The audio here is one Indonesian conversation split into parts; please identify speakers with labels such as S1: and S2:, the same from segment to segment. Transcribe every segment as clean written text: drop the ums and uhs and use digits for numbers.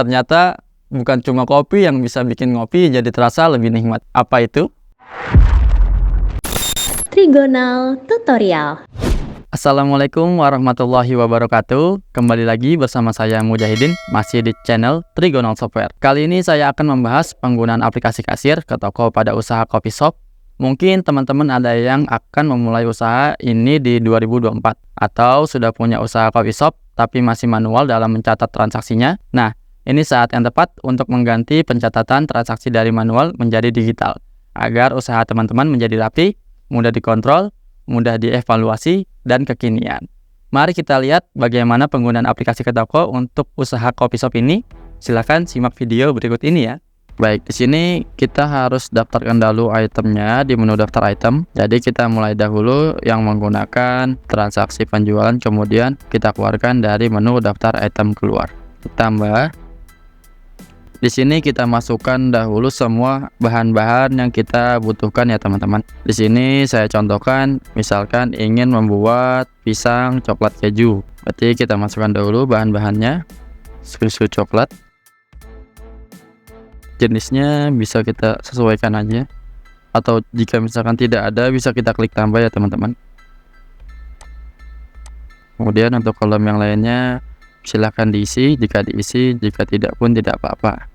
S1: Ternyata bukan cuma kopi yang bisa bikin ngopi jadi terasa lebih nikmat. Apa itu?
S2: Trigonal Tutorial.
S1: Assalamualaikum warahmatullahi wabarakatuh. Kembali lagi bersama saya Mujahidin, masih di channel Trigonal Software. Kali ini saya akan membahas penggunaan aplikasi kasir ke toko pada usaha coffee shop. Mungkin teman-teman ada yang akan memulai usaha ini di 2024 atau sudah punya usaha coffee shop tapi masih manual dalam mencatat transaksinya. Nah, ini saat yang tepat untuk mengganti pencatatan transaksi dari manual menjadi digital agar usaha teman-teman menjadi rapi, mudah dikontrol, mudah dievaluasi, dan kekinian. Mari kita lihat bagaimana penggunaan aplikasi ke toko untuk usaha coffee shop ini. Silakan simak video berikut ini ya. Baik, di sini kita harus daftarkan dulu itemnya di menu daftar item. Jadi kita mulai dahulu yang menggunakan transaksi penjualan, kemudian kita keluarkan dari menu daftar item keluar. Tambah. Di sini kita masukkan dahulu semua bahan-bahan yang kita butuhkan ya teman-teman. Di sini saya contohkan, misalkan ingin membuat pisang coklat keju. Berarti kita masukkan dahulu bahan-bahannya. Susu coklat. Jenisnya bisa kita sesuaikan aja. Atau jika misalkan tidak ada, bisa kita klik tambah ya teman-teman. Kemudian untuk kolom yang lainnya silahkan diisi, jika diisi, jika tidak pun tidak apa-apa.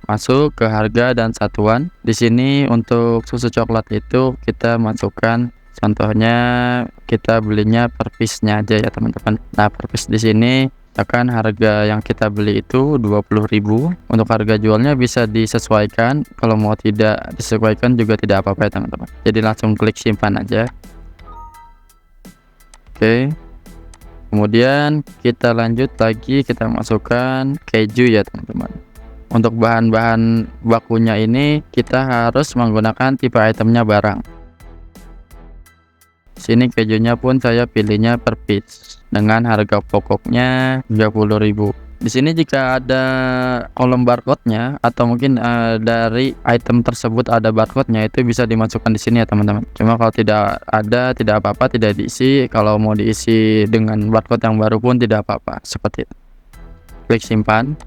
S1: Masuk ke harga dan satuan. Di sini untuk susu coklat itu kita masukkan, contohnya kita belinya per piece-nya aja ya teman-teman. Nah, per piece di sini akan harga yang kita beli itu 20.000. Untuk harga jualnya bisa disesuaikan. Kalau mau tidak disesuaikan juga tidak apa-apa ya teman-teman. Jadi langsung klik simpan aja. Oke. Kemudian kita lanjut lagi, kita masukkan keju ya teman-teman. Untuk bahan-bahan bakunya ini kita harus menggunakan tipe itemnya barang. Sini kejunya pun saya pilihnya per piece dengan harga pokoknya 30.000. Di sini jika ada kolom barcode-nya atau mungkin dari item tersebut ada barcode-nya, itu bisa dimasukkan di sini ya teman-teman. Cuma kalau tidak ada, tidak apa-apa, tidak diisi. Kalau mau diisi dengan barcode yang baru pun tidak apa-apa, seperti itu. Klik simpan.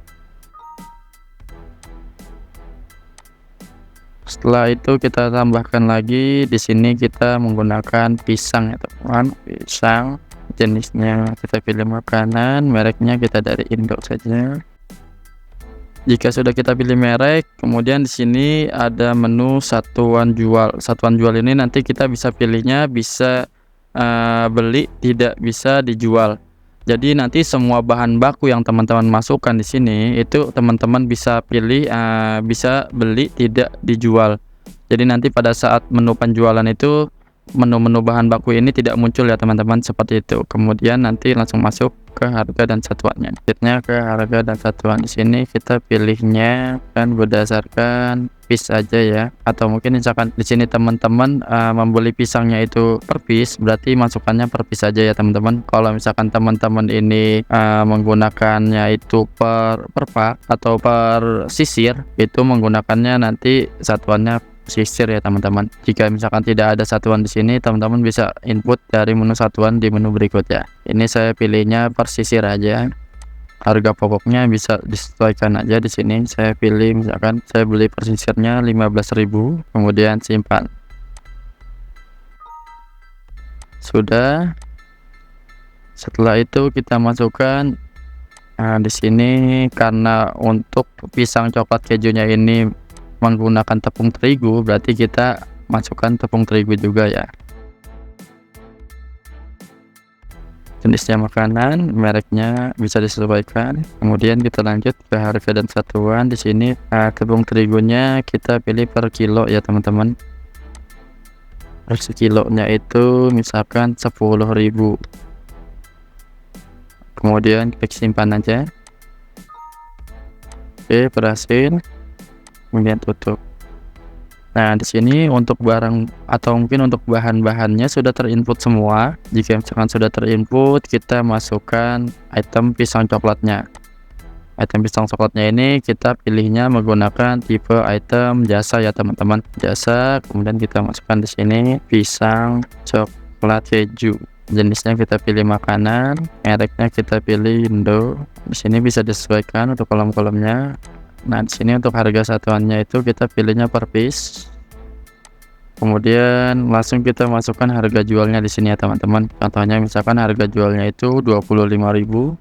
S1: Setelah itu kita tambahkan lagi, di sini kita menggunakan pisang ya teman-teman. Pisang jenisnya kita pilih makanan, mereknya kita dari Indo saja. Jika sudah kita pilih merek, kemudian di sini ada menu satuan jual. Satuan jual ini nanti kita bisa pilihnya bisa beli, tidak bisa dijual. Jadi nanti semua bahan baku yang teman-teman masukkan di sini itu teman-teman bisa pilih bisa beli, tidak dijual. Jadi nanti pada saat menu penjualan itu menu-menu bahan baku ini tidak muncul ya teman-teman, seperti itu. Kemudian nanti langsung masuk ke harga dan satuannya. Selanjutnya ke harga dan satuan. Di sini kita pilihnya kan berdasarkan piece aja ya, atau mungkin misalkan di sini teman-teman membeli pisangnya itu per piece, berarti masukannya per piece aja ya teman-teman. Kalau misalkan teman-teman ini menggunakannya itu per pak atau per sisir, itu menggunakannya nanti satuannya sisir ya teman-teman. Jika misalkan tidak ada satuan di sini, teman-teman bisa input dari menu satuan di menu berikutnya. Ini saya pilihnya per sisir aja. Harga pokoknya bisa disesuaikan aja di sini. Saya pilih misalkan saya beli per sisirnya 15.000, kemudian simpan. Sudah. Setelah itu kita masukkan di sini, karena untuk pisang coklat kejunya ini menggunakan tepung terigu, berarti kita masukkan tepung terigu juga ya. Jenisnya makanan, mereknya bisa disesuaikan. Kemudian kita lanjut ke harga dan satuan. Di sini tepung terigunya kita pilih per kilo ya teman-teman. Per sekilonya itu misalkan 10.000. Kemudian klik simpan aja. Oke, berhasil. Kemudian tutup. Nah, di sini untuk barang atau mungkin untuk bahan-bahannya sudah terinput semua. Jika misalkan sudah terinput, kita masukkan item pisang coklatnya. Item pisang coklatnya ini kita pilihnya menggunakan tipe item jasa ya teman-teman. Jasa, kemudian kita masukkan di sini pisang coklat keju. jenisnya kita pilih makanan, mereknya kita pilih Indo. Di sini bisa disesuaikan untuk kolom-kolomnya. Nah, di sini untuk harga satuannya itu kita pilihnya per piece. Kemudian langsung kita masukkan harga jualnya di sini ya teman-teman. Contohnya misalkan harga jualnya itu 25.000,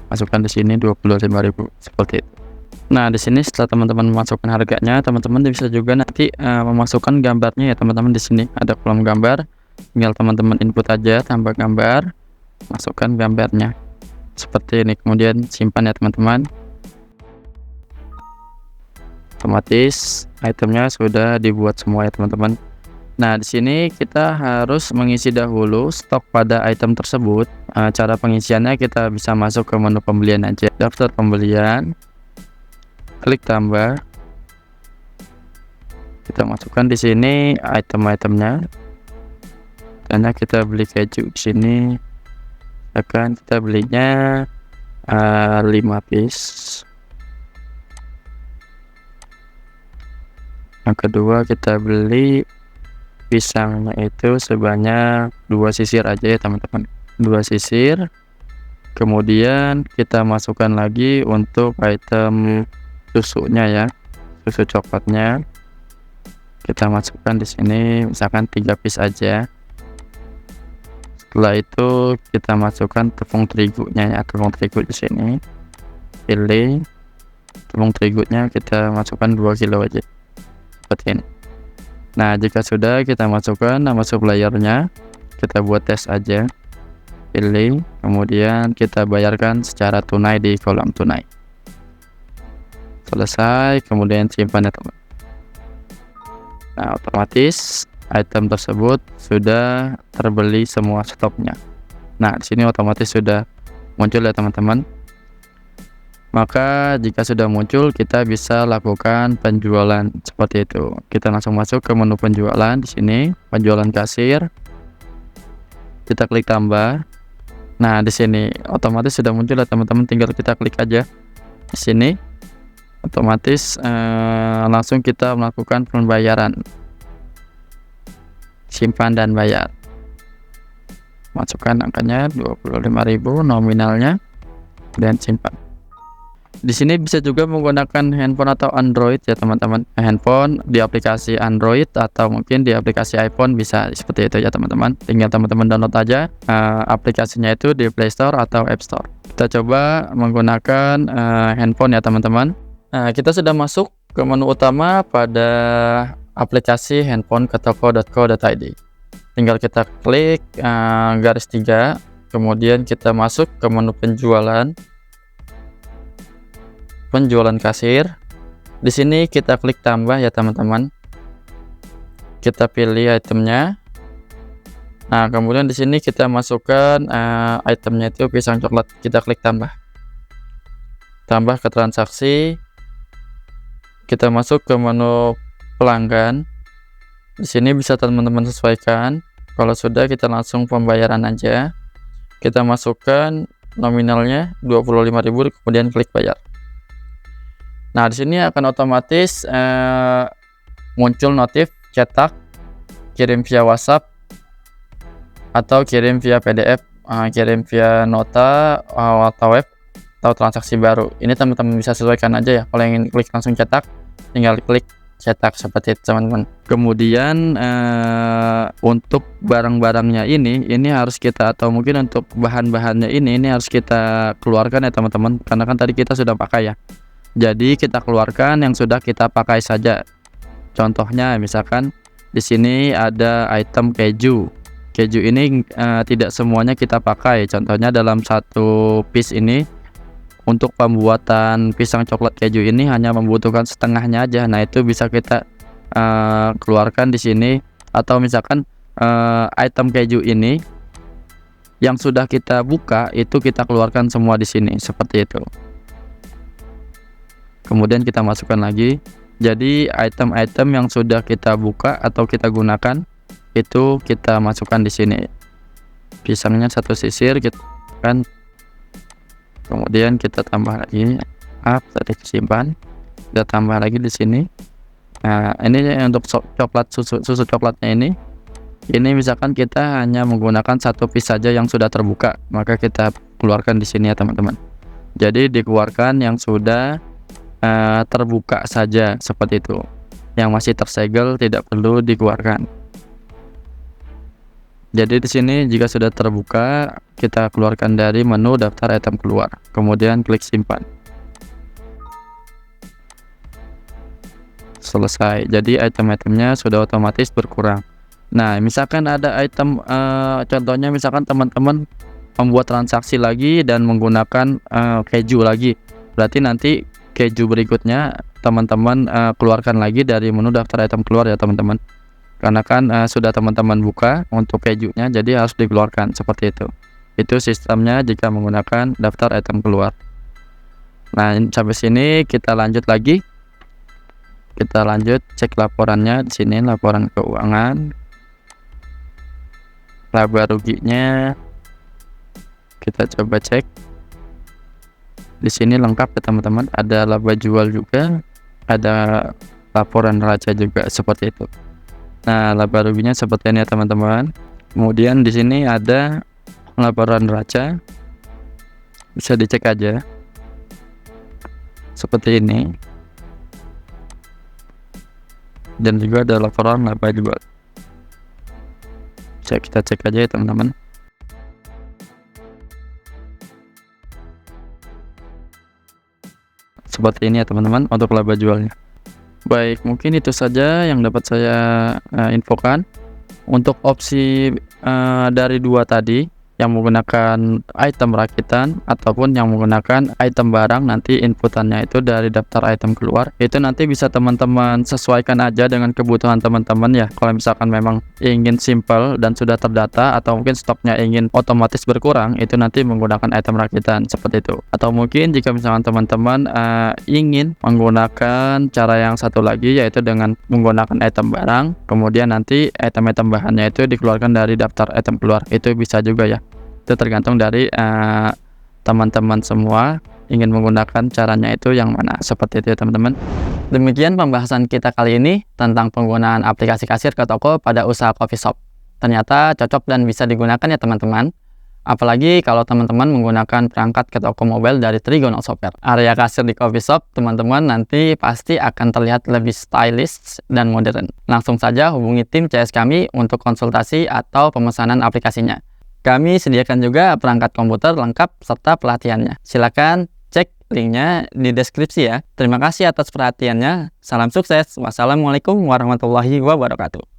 S1: masukkan di sini 25.000 seperti itu. Nah, di sini setelah teman-teman memasukkan harganya, teman-teman bisa juga nanti memasukkan gambarnya ya teman-teman. Di sini ada kolom gambar, tinggal teman-teman input aja tambah gambar, masukkan gambarnya seperti ini, kemudian simpan ya teman-teman. Otomatis itemnya sudah dibuat semua ya teman-teman. Nah, di sini kita harus mengisi dahulu stok pada item tersebut. Cara pengisiannya kita bisa masuk ke menu pembelian aja, daftar pembelian, klik tambah. Kita masukkan di sini item-itemnya. Karena kita beli keju di sini, akan kita belinya 5 piece. Yang kedua kita beli pisangnya itu sebanyak 2 sisir aja ya teman-teman, 2 sisir. Kemudian kita masukkan lagi untuk item susunya ya, susu coklatnya kita masukkan di sini misalkan 3 piece aja. Setelah itu kita masukkan tepung terigunya ya, tepung terigu di sini pilih tepung terigunya, kita masukkan 2 kilo aja seperti ini. Nah, jika sudah, kita masukkan nama suppliernya, kita buat tes aja, pilih, kemudian kita bayarkan secara tunai di kolom tunai. Selesai, kemudian simpan ya teman. Nah, otomatis item tersebut sudah terbeli semua stoknya. Nah, di sini otomatis sudah muncul ya teman-teman. Maka jika sudah muncul, kita bisa lakukan penjualan seperti itu. Kita langsung masuk ke menu penjualan di sini, penjualan kasir. Kita klik tambah. Nah, di sini otomatis sudah muncul ya teman-teman, tinggal kita klik aja di sini. Otomatis langsung kita melakukan pembayaran. Simpan dan bayar. Masukkan angkanya 25.000 nominalnya dan simpan. Di sini bisa juga menggunakan handphone atau Android ya teman-teman. Handphone di aplikasi Android atau mungkin di aplikasi iPhone bisa seperti itu ya teman-teman. Tinggal teman-teman download aja aplikasinya itu di Play Store atau App Store. Kita coba menggunakan handphone ya teman-teman. Nah, kita sudah masuk ke menu utama pada aplikasi handphone ke toko.co.id. Tinggal kita klik garis 3, kemudian kita masuk ke menu penjualan kasir. Di sini kita klik tambah ya teman-teman. Kita pilih itemnya. Nah, kemudian di sini kita masukkan itemnya itu pisang coklat. Kita klik tambah. Tambah ke transaksi. Kita masuk ke menu pelanggan. Di sini bisa teman-teman sesuaikan. Kalau sudah, kita langsung pembayaran aja. Kita masukkan nominalnya 25.000, kemudian klik bayar. Nah, di sini akan otomatis muncul notif cetak, kirim via WhatsApp, atau kirim via PDF, kirim via nota atau web, atau transaksi baru. Ini teman-teman bisa sesuaikan aja ya. Kalau ingin klik langsung cetak, tinggal klik cetak seperti itu teman-teman. Kemudian untuk barang-barangnya ini harus kita, atau mungkin untuk bahan-bahannya ini harus kita keluarkan ya teman-teman, karena kan tadi kita sudah pakai ya. Jadi kita keluarkan yang sudah kita pakai saja. Contohnya misalkan di sini ada item keju. Keju ini tidak semuanya kita pakai. Contohnya dalam satu piece ini untuk pembuatan pisang coklat keju ini hanya membutuhkan setengahnya aja. Nah, itu bisa kita keluarkan di sini. Atau misalkan item keju ini yang sudah kita buka itu kita keluarkan semua di sini seperti itu. Kemudian kita masukkan lagi. Jadi item-item yang sudah kita buka atau kita gunakan itu kita masukkan di sini. Pisangnya 1 sisir kita kan. Kemudian kita tambah lagi. Tadi simpan. Kita tambah lagi di sini. Nah, ini untuk coklat susu coklatnya ini Ini misalkan kita hanya menggunakan satu piece saja yang sudah terbuka, maka kita keluarkan di sini ya teman-teman. Jadi dikeluarkan yang sudah terbuka saja seperti itu. Yang masih tersegel tidak perlu dikeluarkan. Jadi di sini jika sudah terbuka, kita keluarkan dari menu daftar item keluar, kemudian klik simpan. Selesai. Jadi item-itemnya sudah otomatis berkurang. Nah, misalkan ada item contohnya misalkan teman-teman membuat transaksi lagi dan menggunakan keju lagi. Berarti nanti keju berikutnya teman-teman keluarkan lagi dari menu daftar item keluar ya teman-teman. Karena kan sudah teman-teman buka untuk kejunya, jadi harus dikeluarkan seperti itu. Itu sistemnya jika menggunakan daftar item keluar. Nah, sampai sini kita lanjut lagi. Kita lanjut cek laporannya di sini, laporan keuangan. Laba ruginya kita coba cek. Di sini lengkap ya teman-teman, ada laba jual juga, ada laporan neraca juga seperti itu. Nah, laba ruginya seperti ini ya teman-teman. Kemudian di sini ada laporan neraca, bisa dicek aja seperti ini. Dan juga ada laporan laba jual. Kita cek aja ya teman-teman. Seperti ini ya teman-teman untuk laba jualnya. Baik, mungkin itu saja yang dapat saya infokan. Untuk opsi dari dua tadi, yang menggunakan item rakitan ataupun yang menggunakan item barang, nanti inputannya itu dari daftar item keluar. Itu nanti bisa teman-teman sesuaikan aja dengan kebutuhan teman-teman ya. Kalau misalkan memang ingin simple dan sudah terdata, atau mungkin stoknya ingin otomatis berkurang, itu nanti menggunakan item rakitan seperti itu. Atau mungkin jika misalkan teman-teman ingin menggunakan cara yang satu lagi, yaitu dengan menggunakan item barang, kemudian nanti item-item bahannya itu dikeluarkan dari daftar item keluar. Itu bisa juga ya. Itu tergantung dari teman-teman semua ingin menggunakan caranya itu yang mana, seperti itu ya teman-teman. Demikian pembahasan kita kali ini tentang penggunaan aplikasi kasir ke toko pada usaha coffee shop. Ternyata cocok dan bisa digunakan ya teman-teman. Apalagi kalau teman-teman menggunakan perangkat ke toko mobile dari Trigonal Software. Area kasir di coffee shop teman-teman nanti pasti akan terlihat lebih stylish dan modern. Langsung saja hubungi tim CS kami untuk konsultasi atau pemesanan aplikasinya. Kami sediakan juga perangkat komputer lengkap serta pelatihannya. Silakan cek linknya di deskripsi ya. Terima kasih atas perhatiannya. Salam sukses. Wassalamualaikum warahmatullahi wabarakatuh.